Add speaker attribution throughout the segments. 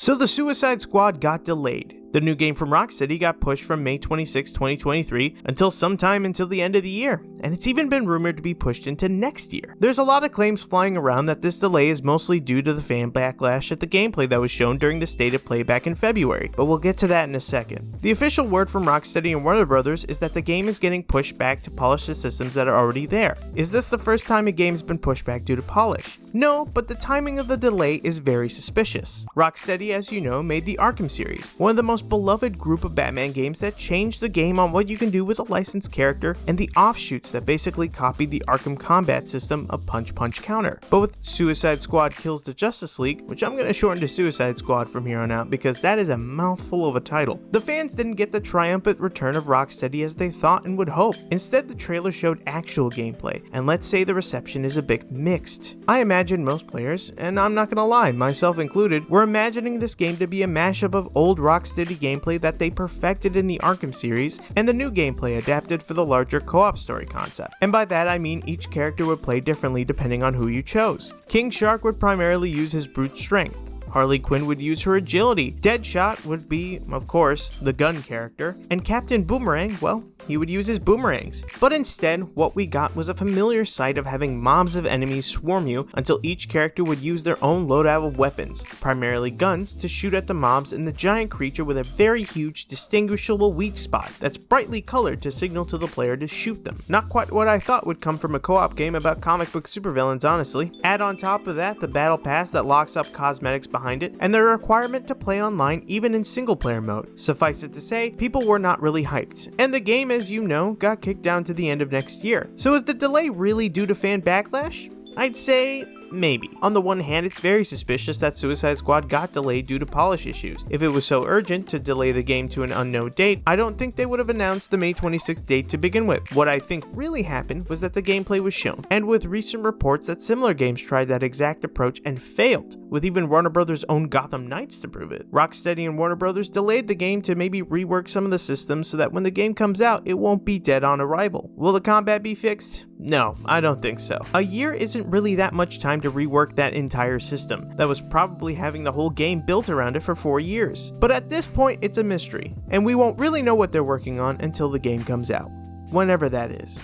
Speaker 1: So the Suicide Squad got delayed. The new game from Rocksteady got pushed from May 26, 2023 until sometime until the end of the year, and it's even been rumored to be pushed into next year. There's a lot of claims flying around that this delay is mostly due to the fan backlash at the gameplay that was shown during the State of Play back in February, but we'll get to that in a second. The official word from Rocksteady and Warner Brothers is that the game is getting pushed back to polish the systems that are already there. Is this the first time a game's been pushed back due to polish? No, but the timing of the delay is very suspicious. Rocksteady, as you know, made the Arkham series, one of the most beloved group of Batman games that changed the game on what you can do with a licensed character and the offshoots that basically copied the Arkham combat system of punch punch counter. But with Suicide Squad Kills the Justice League, which I'm going to shorten to Suicide Squad from here on out because that is a mouthful of a title, the fans didn't get the triumphant return of Rocksteady as they thought and would hope. Instead, the trailer showed actual gameplay, and let's say the reception is a bit mixed. I imagine most players, and I'm not gonna lie, myself included, were imagining this game to be a mashup of old Rocksteady gameplay that they perfected in the Arkham series and the new gameplay adapted for the larger co-op story concept. And by that I mean each character would play differently depending on who you chose. King Shark would primarily use his brute strength. Harley Quinn would use her agility, Deadshot would be, of course, the gun character, and Captain Boomerang, well, he would use his boomerangs. But instead, what we got was a familiar sight of having mobs of enemies swarm you until each character would use their own loadout of weapons, primarily guns, to shoot at the mobs and the giant creature with a very huge distinguishable weak spot that's brightly colored to signal to the player to shoot them. Not quite what I thought would come from a co-op game about comic book supervillains, honestly. Add on top of that the battle pass that locks up cosmetics behind it, and the requirement to play online even in single player mode. Suffice it to say, people were not really hyped, and the game, as you know, got kicked down to the end of next year. So is the delay really due to fan backlash? I'd say maybe. On the one hand, it's very suspicious that Suicide Squad got delayed due to polish issues. If it was so urgent to delay the game to an unknown date, I don't think they would have announced the May 26th date to begin with. What I think really happened was that the gameplay was shown, and with recent reports that similar games tried that exact approach and failed, with even Warner Brothers' own Gotham Knights to prove it. Rocksteady and Warner Brothers delayed the game to maybe rework some of the systems so that when the game comes out, it won't be dead on arrival. Will the combat be fixed? No, I don't think so. A year isn't really that much time to rework that entire system that was probably having the whole game built around it for 4 years. But at this point, it's a mystery, and we won't really know what they're working on until the game comes out, whenever that is.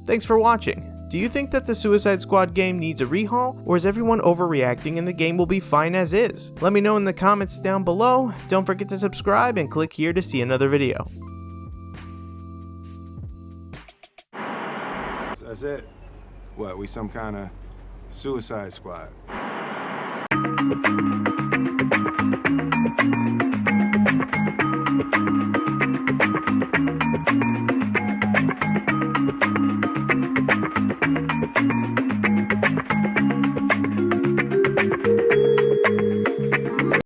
Speaker 1: Thanks for watching. Do you think that the Suicide Squad game needs a rehaul, or is everyone overreacting and the game will be fine as is? Let me know in the comments down below. Don't forget to subscribe and click here to see another video.
Speaker 2: That's it? What, we some kind of Suicide Squad?